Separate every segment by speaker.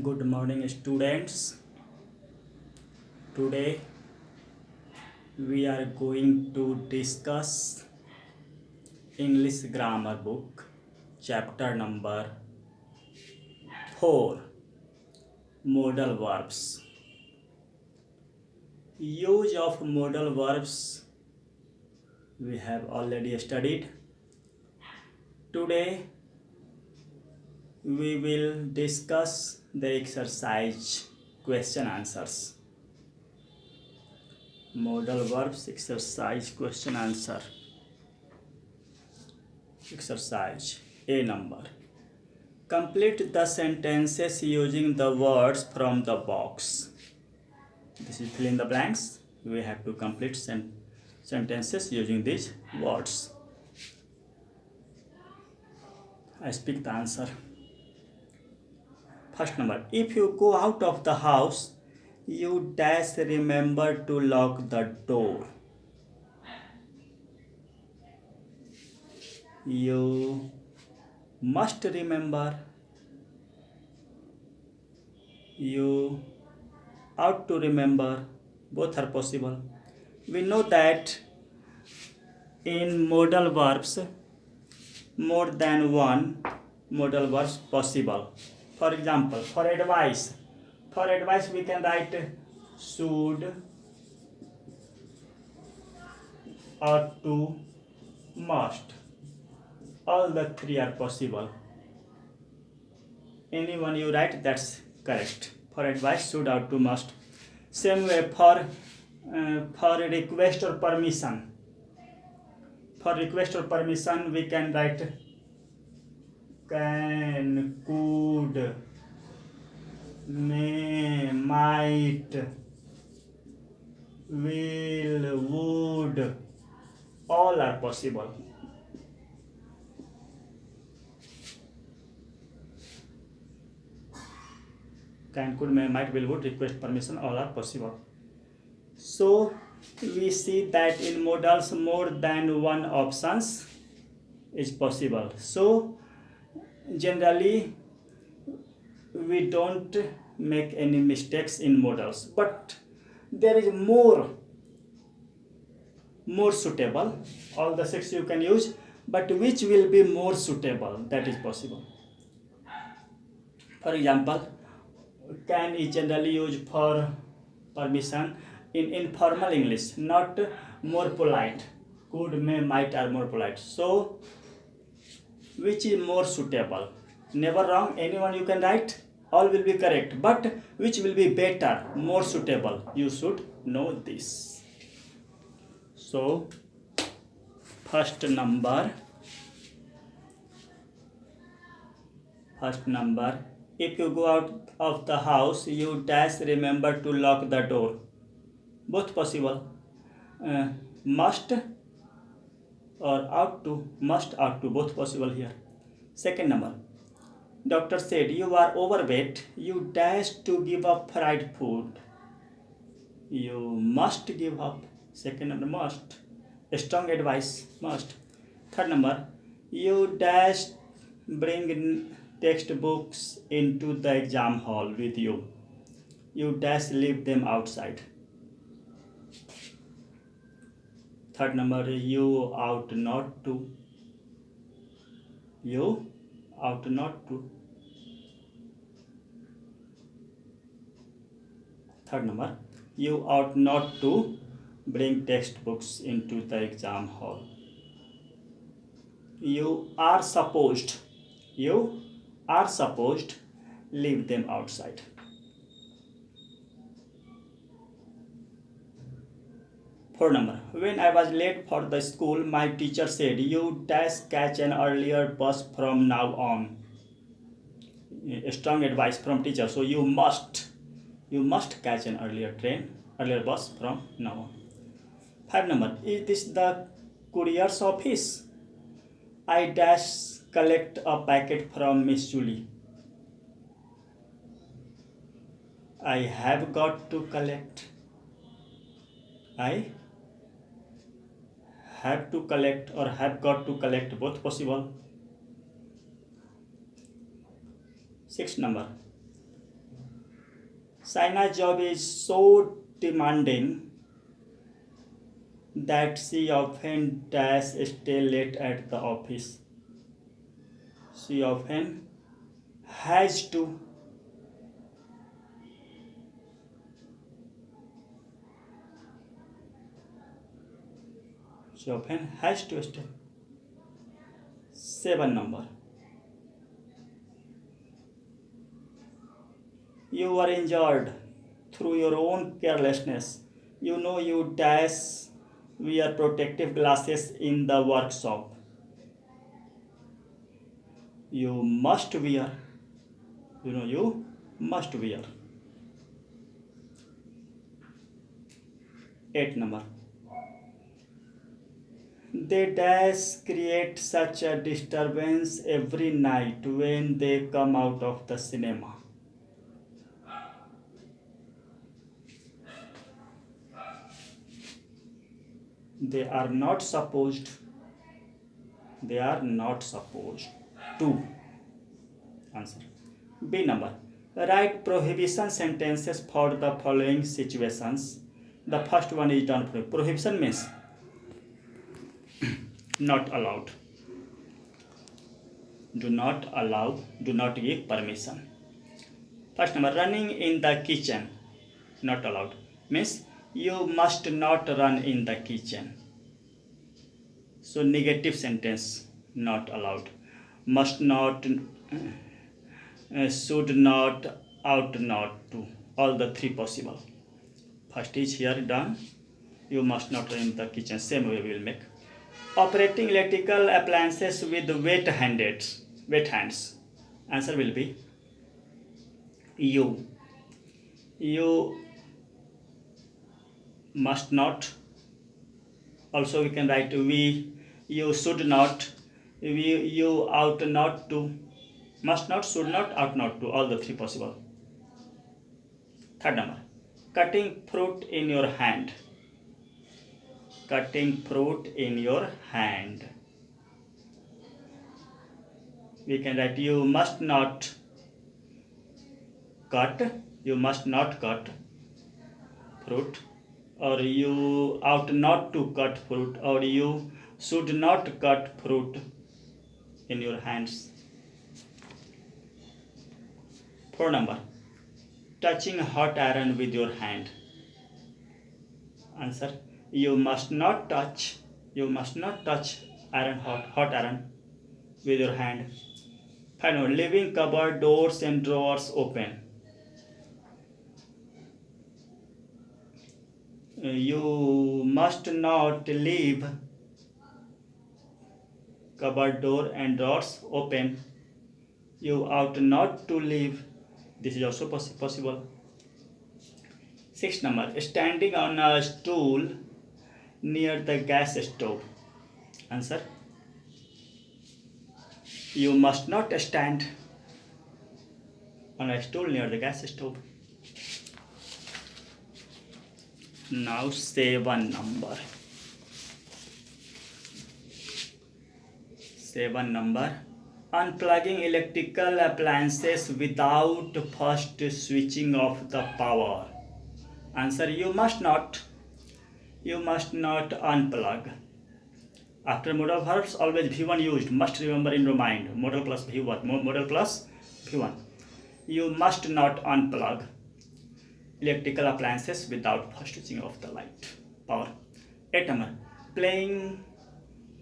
Speaker 1: Good morning, students. Today we are going to discuss English grammar book, chapter number 4, modal verbs. Use of modal verbs we have already studied. Today we will discuss the exercise question answers. Modal verbs exercise question answer. Exercise A number. Complete the sentences using the words from the box. This is fill in the blanks. We have to complete sentences using these words. I speak the answer. First number. If you go out of the house, you dash remember to lock the door. You must remember. You ought to remember. Both are possible. We know that in modal verbs, more than one modal verbs possible. For example, for advice we can write should, ought to, must. All the three are possible. Anyone you write, that's correct. For advice, should, ought to, must. Same way for request or permission. For request or permission, we can write can, could, may, might, will, would. All are possible. Can, could, may, might, will, would, request, permission, all are possible. So we see that in modals more than one options is possible. So generally we don't make any mistakes in modals, but there is more suitable. All the six you can use, but which will be more suitable, that is possible. For example, can is generally used for permission in informal English, not more polite. Could, may, might are more polite. So which is more suitable? Never wrong, anyone you can write, all will be correct, but which will be better, more suitable? You should know this. So first number, if you go out of the house, you dash remember to lock the door. Both possible. Must or ought to, must, ought to, both possible here. Second number. Doctor said you are overweight, you dash to give up fried food. You must give up. Second number, must. Strong advice, must. Third number, you dash bring textbooks into the exam hall with you. You dash leave them outside. Third number, you ought not to. You ought not to. Third number, you ought not to bring textbooks into the exam hall. You are supposed leave them outside. Fourth number, when I was late for the school, my teacher said you dash catch an earlier bus from now on. Strong advice from teacher. So you must catch an earlier bus from now on. Five number, is this the courier's office? I dash collect a packet from Miss Julie. I have got to collect. I have to collect or have got to collect, both possible. Sixth number, Saina's job is so demanding that she often does stay late at the office. She often has to. She often has to stay. 7 number. You were injured through your own carelessness. You know you dash wear protective glasses in the workshop. You must wear. You must wear. 8 number. They dash create such a disturbance every night when they come out of the cinema. They are not supposed. They are not supposed to. Answer. B number. Write prohibition sentences for the following situations. The first one is done for prohibition means not allowed. Do not allow, do not give permission. First number, running in the kitchen, not allowed. Means you must not run in the kitchen. So negative sentence, not allowed. Must not, should not, ought not to. All the three possible. First is here done. You must not run in the kitchen. Same way we will make. Operating electrical appliances with wet hands. Answer will be you. You must not. Also we can write we. You should not. You ought not to. Must not, should not, ought not to. All the three possible. Third number. Cutting fruit in your hand. Cutting fruit in your hand. We can write you must not cut. You must not cut fruit. Or you ought not to cut fruit. Or you should not cut fruit in your hands. 4 number. Touching hot iron with your hand. Answer. You must not touch iron, hot iron with your hand. Final. Leaving cupboard doors and drawers open. You must not leave cupboard door and drawers open. You ought not to leave. This is also possible. 6 number. Standing on a stool near the gas stove. Answer. You must not stand on a stool near the gas stove. Now 7 number. 7 number. Unplugging electrical appliances without first switching off the power. Answer. You must not unplug. After modal verbs, always V1 used. Must remember in your mind. Modal plus V1. Modal plus V1. You must not unplug electrical appliances without first switching off the light. Power. 8 number. Playing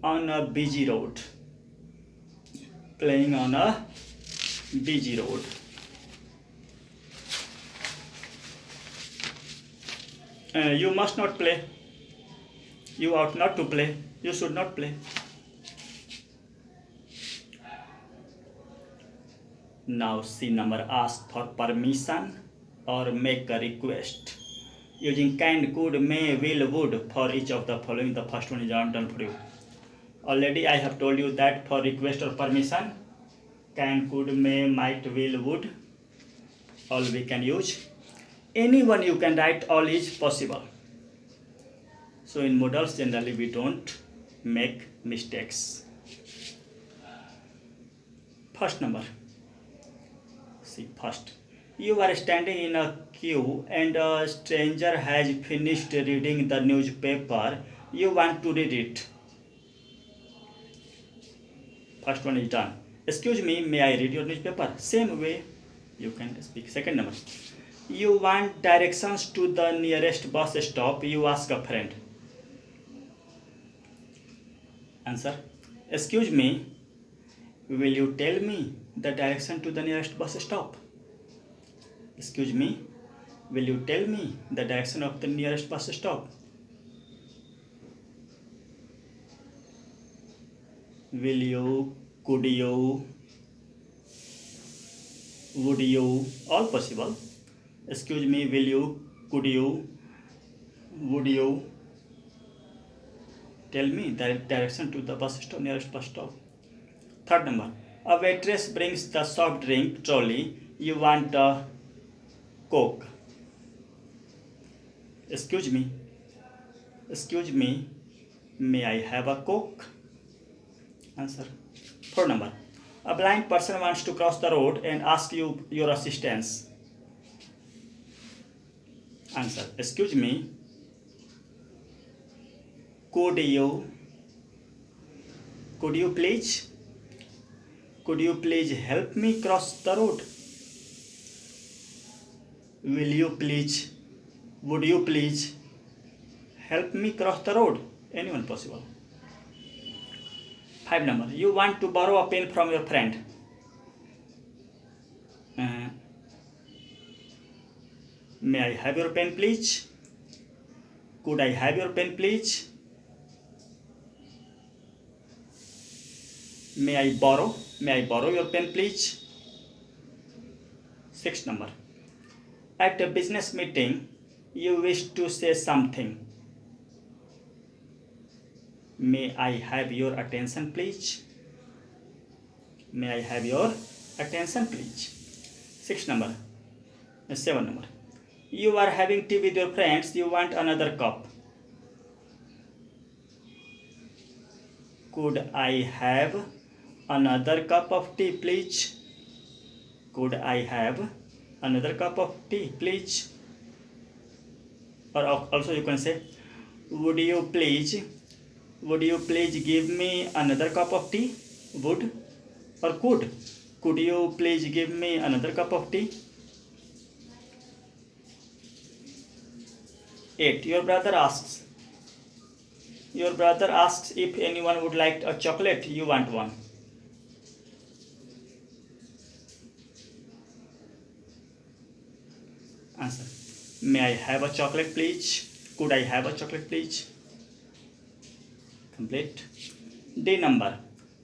Speaker 1: on a busy road. Playing on a busy road. You must not play. You ought not to play. You should not play. Now C number. Ask for permission or make a request. Using can, could, may, will, would for each of the following. The first one is done for you. Already I have told you that for request or permission, can, could, may, might, will, would, all we can use. Anyone you can write, all is possible. So in modals generally we don't make mistakes. First number. See first. You are standing in a queue and a stranger has finished reading the newspaper. You want to read it. First one is done. Excuse me, may I read your newspaper? Same way you can speak. Second number. You want directions to the nearest bus stop. You ask a friend. Answer. Excuse me, will you tell me the direction to the nearest bus stop? Excuse me, will you tell me the direction of the nearest bus stop? Will you, could you, would you, all possible. Excuse me, will you, could you, would you tell me the direction to the bus stop, nearest bus stop? Third number. A waitress brings the soft drink trolley. You want a Coke. Excuse me, may I have a Coke? Answer. Fourth number. A blind person wants to cross the road and asks you your assistance. Answer. Excuse me, could you please help me cross the road? Will you please, would you please help me cross the road? Anyone possible. 5 number. You want to borrow a pen from your friend. May I have your pen please? Could I have your pen please? May I borrow your pen please? 6 number. At a business meeting, you wish to say something. May I have your attention please? May I have your attention please? 7 number. You are having tea with your friends. You want another cup. Could I have another cup of tea please? Could I have another cup of tea please? Or also you can say, would you please give me another cup of tea? Would or could you please give me another cup of tea? 8. Your brother asks if anyone would like a chocolate. You want one. Answer. May I have a chocolate please? Could I have a chocolate please? Complete. D number.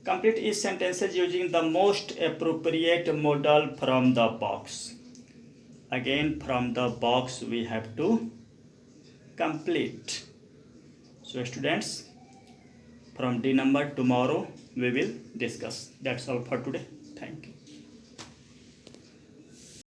Speaker 1: Complete each sentences using the most appropriate modal from the box. Again, from the box we have to complete. So students, from D number tomorrow we will discuss. That's all for today.